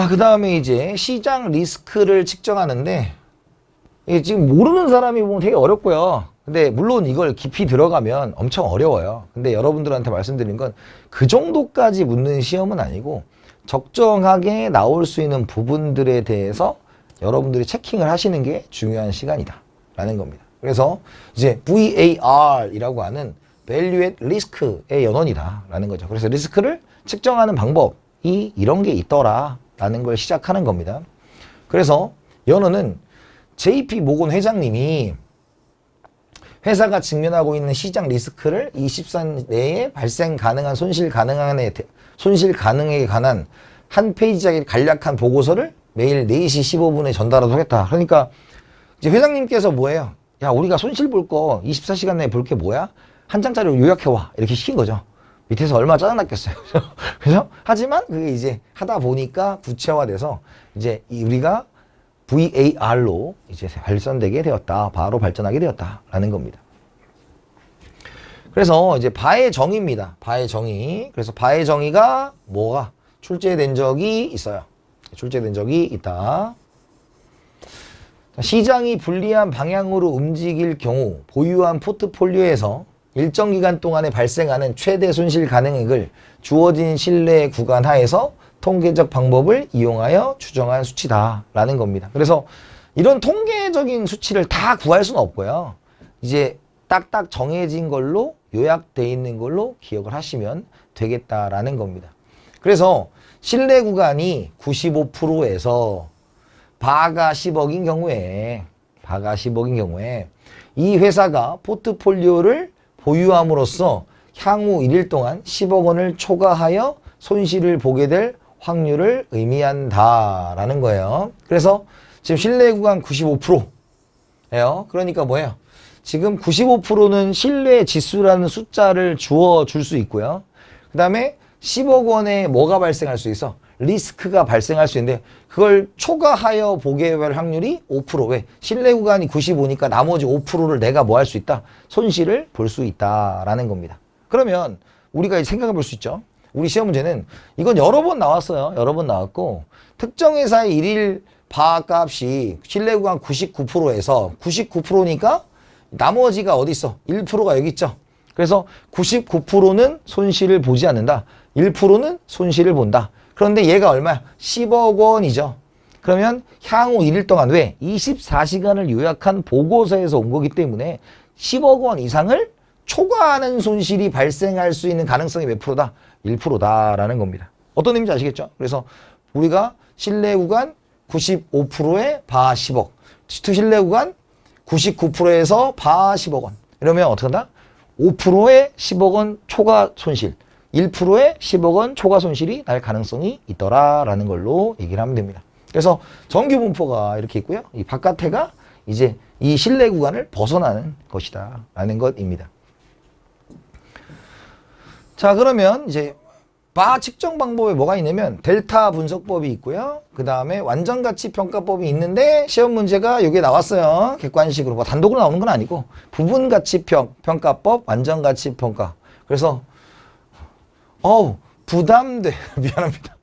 그 다음에 이제 시장 리스크를 측정하는데, 이게 지금 모르는 사람이 보면 되게 어렵고요. 근데 물론 이걸 깊이 들어가면 엄청 어려워요. 근데 여러분들한테 말씀드린 건 그 정도까지 묻는 시험은 아니고 적정하게 나올 수 있는 부분들에 대해서 여러분들이 체킹을 하시는 게 중요한 시간이다 라는 겁니다. 그래서 이제 VAR이라고 하는 Valuate Risk의 연원이다 라는 거죠. 그래서 리스크를 측정하는 방법이 이런 게 있더라 라는 걸 시작하는 겁니다. 그래서 연원은 JP 모건 회장님이 회사가 직면하고 있는 시장 리스크를 24년 내에 발생 가능한 손실 가능에 관한 한 페이지짜리 간략한 보고서를 매일 4시 15분에 전달하도록 했다. 그러니까 이제 회장님께서 뭐예요? 야, 우리가 손실 볼 거 24시간 내에 볼 게 뭐야? 한 장짜리로 요약해와. 이렇게 시킨 거죠. 밑에서 얼마나 짜증났겠어요. 그죠? 하지만 그게 이제 하다 보니까 구체화돼서 이제 우리가 VAR로 이제 발전되게 되었다. 바로 발전하게 되었다라는 겁니다. 그래서 이제 바의 정의입니다. 바의 정의. 그래서 바의 정의가 뭐가 출제된 적이 있어요. 출제된 적이 있다. 시장이 불리한 방향으로 움직일 경우 보유한 포트폴리오에서 일정 기간 동안에 발생하는 최대 손실 가능액을 주어진 신뢰 구간 하에서 통계적 방법을 이용하여 추정한 수치다라는 겁니다. 그래서 이런 통계적인 수치를 다 구할 수는 없고요. 이제 딱딱 정해진 걸로 요약되어 있는 걸로 기억을 하시면 되겠다라는 겁니다. 그래서 신뢰 구간이 95%에서 바가 10억인 경우에 이 회사가 포트폴리오를 보유함으로써 향후 1일 동안 10억 원을 초과하여 손실을 보게 될 확률을 의미한다라는 거예요. 그래서 지금 신뢰 구간 95%예요. 그러니까 뭐예요? 지금 95%는 신뢰 지수라는 숫자를 주어 줄 수 있고요. 그 다음에 10억 원에 뭐가 발생할 수 있어? 리스크가 발생할 수 있는데 그걸 초과하여 보게 될 확률이 5%. 왜? 신뢰 구간이 95니까 나머지 5%를 내가 뭐 할 수 있다? 손실을 볼 수 있다라는 겁니다. 그러면 우리가 생각해 볼 수 있죠. 우리 시험 문제는 이건 여러 번 나왔어요. 여러 번 나왔고 특정 회사의 일일 바값이 신뢰 구간 99%에서 99%니까 나머지가 어디 있어? 1%가 여기 있죠. 그래서 99%는 손실을 보지 않는다. 1%는 손실을 본다. 그런데 얘가 얼마야? 10억 원이죠. 그러면 향후 1일 동안 왜? 24시간을 요약한 보고서에서 온 거기 때문에 10억 원 이상을 초과하는 손실이 발생할 수 있는 가능성이 몇 프로다? 1%다라는 겁니다. 어떤 의미인지 아시겠죠? 그래서 우리가 신뢰 구간 95%에 바 10억, 신뢰 구간 99%에서 바 10억 원. 이러면 어떻게 한다? 5%의 10억 원 초과 손실, 1%의 10억 원 초과 손실이 날 가능성이 있더라라는 걸로 얘기를 하면 됩니다. 그래서 정규 분포가 이렇게 있고요. 이 바깥에가 이제 이 신뢰 구간을 벗어나는 것이다 라는 것입니다. 자, 그러면 이제 바 측정 방법에 뭐가 있냐면 델타 분석법이 있고요. 그 다음에 완전가치 평가법이 있는데 시험 문제가 여기에 나왔어요. 객관식으로. 뭐 단독으로 나오는 건 아니고 부분가치 평가법, 완전가치 평가. 그래서 부담돼. 미안합니다.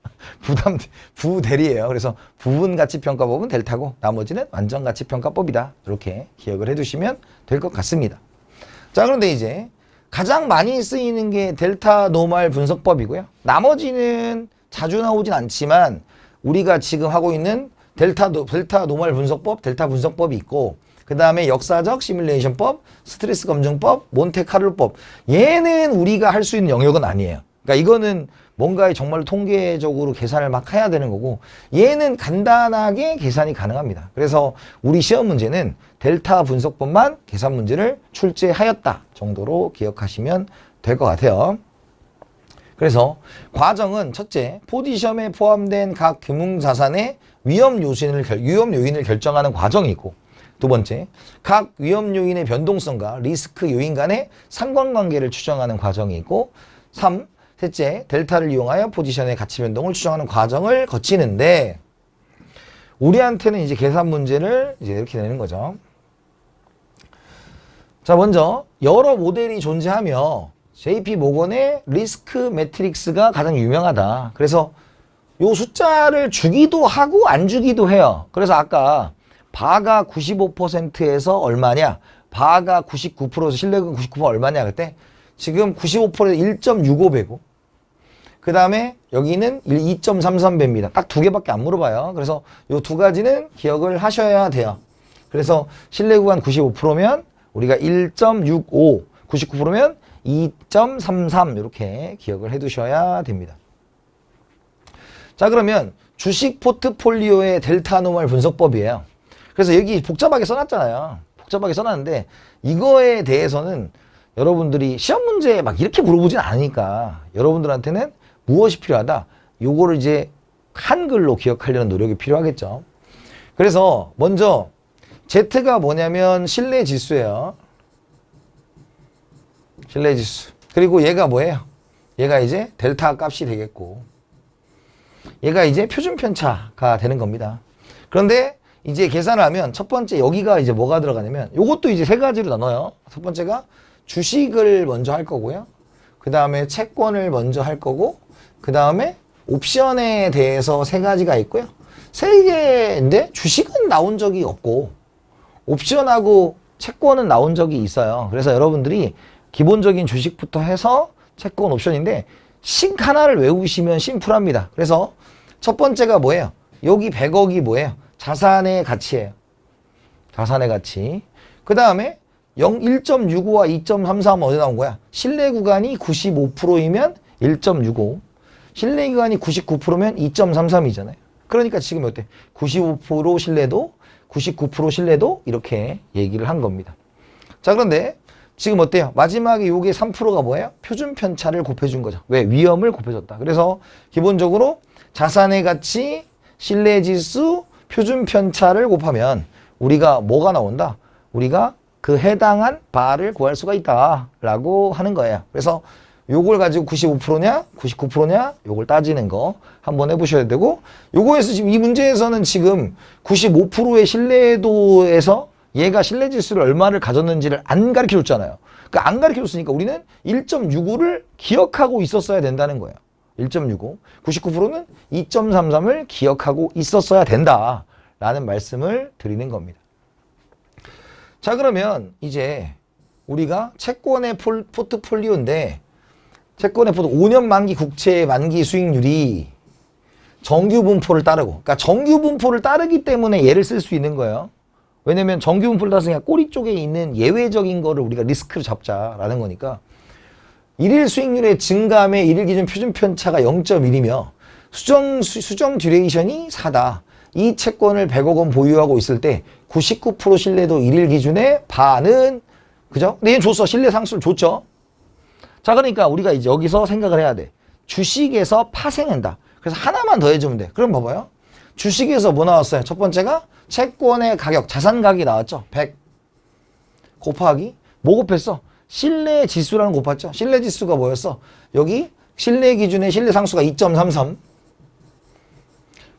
부대리예요. 그래서 부분가치 평가법은 델타고 나머지는 완전가치 평가법이다. 이렇게 기억을 해두시면 될 것 같습니다. 자, 그런데 이제 가장 많이 쓰이는 게 델타 노멀 분석법이고요. 나머지는 자주 나오진 않지만 우리가 지금 하고 있는 델타 노멀 분석법, 델타 분석법이 있고 그 다음에 역사적 시뮬레이션법, 스트레스 검증법, 몬테카를로법. 얘는 우리가 할 수 있는 영역은 아니에요. 그러니까 이거는 뭔가에 정말 통계적으로 계산을 막 해야 되는 거고 얘는 간단하게 계산이 가능합니다. 그래서 우리 시험 문제는 델타 분석법만 계산 문제를 출제하였다 정도로 기억하시면 될 것 같아요. 그래서 과정은 첫째, 포지션에 포함된 각 금융자산의 위험 요인을 결정하는 과정이 있고 두 번째, 각 위험 요인의 변동성과 리스크 요인 간의 상관관계를 추정하는 과정이 있고 3. 셋째, 델타를 이용하여 포지션의 가치 변동을 추정하는 과정을 거치는데 우리한테는 이제 계산 문제를 이제 이렇게 내는 거죠. 자, 먼저 여러 모델이 존재하며 JP 모건의 리스크 매트릭스가 가장 유명하다. 그래서 요 숫자를 주기도 하고 안 주기도 해요. 그래서 아까 바가 95%에서 얼마냐, 바가 99%에서 실내금 99% 얼마냐 그때 지금 95%에서 1.65배고 그 다음에 여기는 2.33배입니다. 딱 두 개밖에 안 물어봐요. 그래서 요 두 가지는 기억을 하셔야 돼요. 그래서 실내 구간 95%면 우리가 1.65, 99%면 2.33 이렇게 기억을 해두셔야 됩니다. 자, 그러면 주식 포트폴리오의 델타 노멀 분석법이에요. 그래서 여기 복잡하게 써놨잖아요. 복잡하게 써놨는데 이거에 대해서는 여러분들이 시험 문제에 막 이렇게 물어보진 않으니까 여러분들한테는 무엇이 필요하다? 요거를 이제 한글로 기억하려는 노력이 필요하겠죠. 그래서 먼저 Z가 뭐냐면 신뢰 지수예요. 신뢰 지수. 그리고 얘가 뭐예요? 얘가 이제 델타 값이 되겠고 얘가 이제 표준 편차가 되는 겁니다. 그런데 이제 계산을 하면 첫 번째 여기가 이제 뭐가 들어가냐면 요것도 이제 세 가지로 나눠요. 첫 번째가 주식을 먼저 할 거고요. 그 다음에 채권을 먼저 할 거고 그 다음에 옵션에 대해서 세 가지가 있고요. 세 개인데 주식은 나온 적이 없고 옵션하고 채권은 나온 적이 있어요. 그래서 여러분들이 기본적인 주식부터 해서 채권 옵션인데 식 하나를 외우시면 심플합니다. 그래서 첫 번째가 뭐예요? 여기 100억이 뭐예요? 자산의 가치예요. 자산의 가치. 그 다음에 1.65와 2.33은 어디 나온 거야? 신뢰 구간이 95%이면 1.65. 신뢰 구간이 99%면 2.33이잖아요. 그러니까 지금 어때? 95% 신뢰도, 99% 신뢰도 이렇게 얘기를 한 겁니다. 자, 그런데 지금 어때요? 마지막에 요게 3%가 뭐예요? 표준 편차를 곱해준 거죠. 왜? 위험을 곱해줬다. 그래서 기본적으로 자산의 가치, 신뢰 지수, 표준 편차를 곱하면 우리가 뭐가 나온다? 우리가 그 해당한 바를 구할 수가 있다라고 하는 거예요. 그래서 요걸 가지고 95%냐, 99%냐 요걸 따지는 거 한번 해보셔야 되고 요거에서 지금 이 문제에서는 지금 95%의 신뢰도에서 얘가 신뢰 지수를 얼마를 가졌는지를 안 가르쳐 줬잖아요. 그러니까 안 가르쳐 줬으니까 우리는 1.65를 기억하고 있었어야 된다는 거예요. 1.65. 99%는 2.33을 기억하고 있었어야 된다라는 말씀을 드리는 겁니다. 자, 그러면 이제 우리가 채권의 포트폴리오인데 채권의 5년 만기 국채 만기 수익률이 정규 분포를 따르고 그러니까 정규 분포를 따르기 때문에 얘를 쓸 수 있는 거예요. 왜냐면 정규 분포를 따라서 그냥 꼬리 쪽에 있는 예외적인 거를 우리가 리스크를 잡자라는 거니까 일일 수익률의 증감의 일일 기준 표준 편차가 0.1이며 수정 듀레이션이 4다. 이 채권을 100억 원 보유하고 있을 때 99% 신뢰도 일일 기준의 반은 그죠? 근데 얘는 줬어. 신뢰 상수를 줬죠. 자, 그러니까 우리가 이제 여기서 생각을 해야 돼. 주식에서 파생한다. 그래서 하나만 더 해주면 돼. 그럼 봐봐요. 주식에서 뭐 나왔어요? 첫 번째가 채권의 가격, 자산 가격이 나왔죠. 100 곱하기 뭐 곱했어? 신뢰 지수라는 거 곱했죠. 신뢰 지수가 뭐였어? 여기 신뢰 기준의 신뢰 상수가 2.33.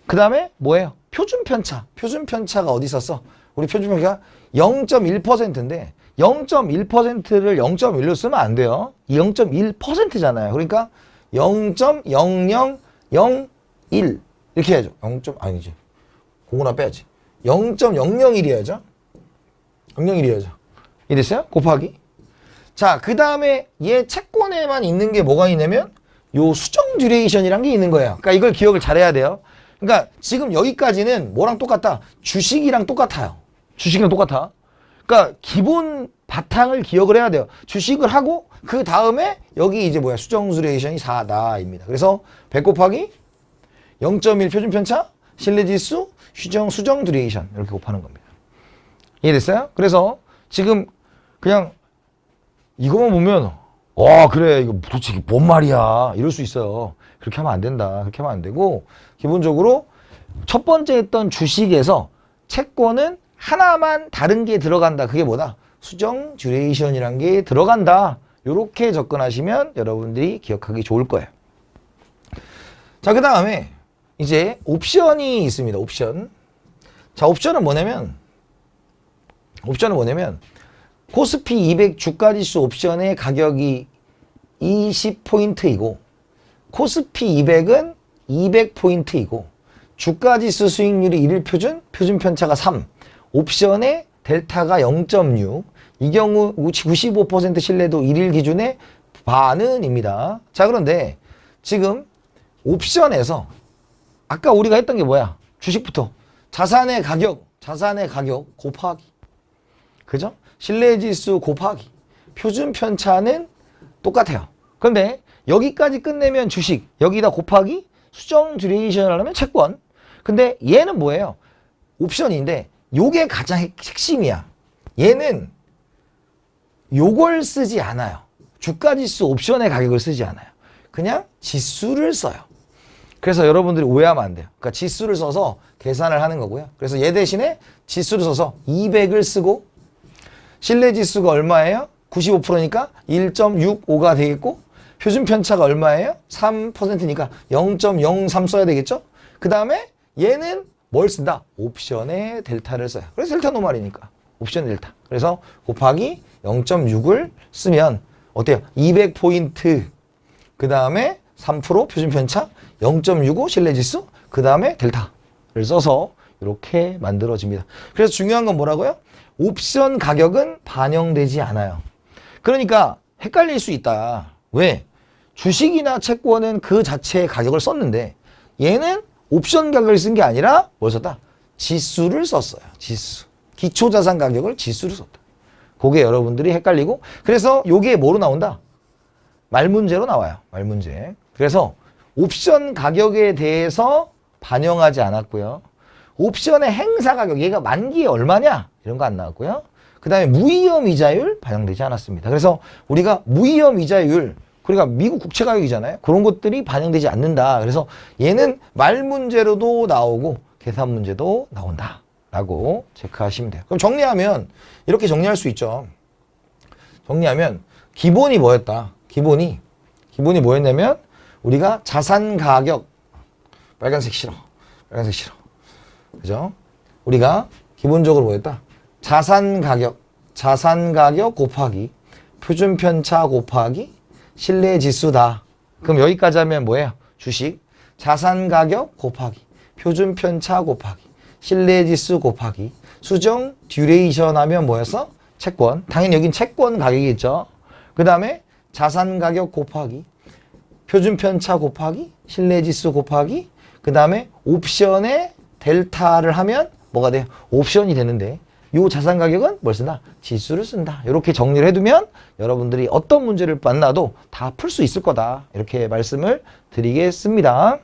그 다음에 뭐예요? 표준 편차. 표준 편차가 어디 있었어? 우리 표준 편차가 0.1%인데 0.1%를 0.1로 쓰면 안 돼요. 0.1%잖아요. 그러니까 0.0001 이렇게 해야죠. 0. 아니지. 공구나 빼야지. 0.001이어야죠. 001이어야죠. 이랬어요? 곱하기. 자, 그 다음에 얘 채권에만 있는 게 뭐가 있냐면 요 수정 듀레이션이란 게 있는 거예요. 그러니까 이걸 기억을 잘해야 돼요. 그러니까 지금 여기까지는 뭐랑 똑같다? 주식이랑 똑같아요. 주식이랑 똑같아. 그러니까 기본 바탕을 기억을 해야 돼요. 주식을 하고 그 다음에 여기 이제 뭐야? 수정 듀레이션이 4다입니다. 그래서 100 곱하기 0.1 표준 편차, 신뢰 지수, 수정 듀레이션 이렇게 곱하는 겁니다. 이해됐어요? 그래서 지금 그냥 이거만 보면 그래 이거 도대체 이게 뭔 말이야 이럴 수 있어요. 그렇게 하면 안 된다. 그렇게 하면 안 되고 기본적으로 첫 번째 했던 주식에서 채권은 하나만 다른 게 들어간다. 그게 뭐다? 수정 듀레이션이란 게 들어간다. 이렇게 접근하시면 여러분들이 기억하기 좋을 거예요. 자, 그 다음에 이제 옵션이 있습니다. 옵션. 자, 옵션은 뭐냐면 코스피 200 주가지수 옵션의 가격이 20포인트이고 코스피 200은 200포인트이고 주가지수 수익률이 1일 표준, 표준 편차가 3, 옵션의 델타가 0.6, 이 경우 95% 신뢰도 1일 기준의 반은입니다. 자, 그런데 지금 옵션에서 아까 우리가 했던 게 뭐야? 주식부터 자산의 가격 곱하기, 그죠? 신뢰지수 곱하기, 표준 편차는 똑같아요. 그런데 여기까지 끝내면 주식, 여기다 곱하기, 수정 듀레이션을 하면 채권. 근데 얘는 뭐예요? 옵션인데 요게 가장 핵심이야. 얘는 요걸 쓰지 않아요. 주가지수 옵션의 가격을 쓰지 않아요. 그냥 지수를 써요. 그래서 여러분들이 오해하면 안 돼요. 그러니까 지수를 써서 계산을 하는 거고요. 그래서 얘 대신에 지수를 써서 200을 쓰고 신뢰지수가 얼마예요? 95%니까 1.65가 되겠고 표준 편차가 얼마예요? 3%니까 0.03 써야 되겠죠? 그 다음에 얘는 뭘 쓴다? 옵션의 델타를 써요. 그래서 델타 노말이니까 옵션 델타. 그래서 곱하기 0.6을 쓰면 어때요? 200포인트 그 다음에 3% 표준 편차 0.65 신뢰지수 그 다음에 델타를 써서 이렇게 만들어집니다. 그래서 중요한 건 뭐라고요? 옵션 가격은 반영되지 않아요. 그러니까 헷갈릴 수 있다. 왜? 주식이나 채권은 그 자체의 가격을 썼는데 얘는 옵션 가격을 쓴 게 아니라 뭘 썼다? 지수를 썼어요. 지수. 기초자산 가격을 지수로 썼다. 그게 여러분들이 헷갈리고 그래서 요게 뭐로 나온다? 말문제로 나와요. 말문제. 그래서 옵션 가격에 대해서 반영하지 않았고요. 옵션의 행사 가격, 얘가 만기에 얼마냐? 이런 거 안 나왔고요. 그 다음에 무위험 이자율 반영되지 않았습니다. 그래서 우리가 무위험 이자율, 그러니까 미국 국채 가격이잖아요. 그런 것들이 반영되지 않는다. 그래서 얘는 말 문제로도 나오고 계산 문제도 나온다. 라고 체크하시면 돼요. 그럼 정리하면 이렇게 정리할 수 있죠. 정리하면 기본이 뭐였다? 기본이 뭐였냐면 우리가 자산 가격, 빨간색 싫어. 빨간색 싫어. 그죠? 우리가 기본적으로 뭐였다? 자산 가격 곱하기 표준 편차 곱하기 신뢰 지수다. 그럼 여기까지 하면 뭐예요? 주식 자산 가격 곱하기 표준 편차 곱하기 신뢰 지수 곱하기 수정 듀레이션 하면 뭐였어? 채권. 당연히 여긴 채권 가격이겠죠. 그 다음에 자산 가격 곱하기 표준 편차 곱하기 신뢰 지수 곱하기 그 다음에 옵션의 델타를 하면 뭐가 돼요? 옵션이 되는데 요 자산 가격은 뭘 쓴다? 지수를 쓴다. 이렇게 정리를 해두면 여러분들이 어떤 문제를 만나도 다 풀 수 있을 거다. 이렇게 말씀을 드리겠습니다.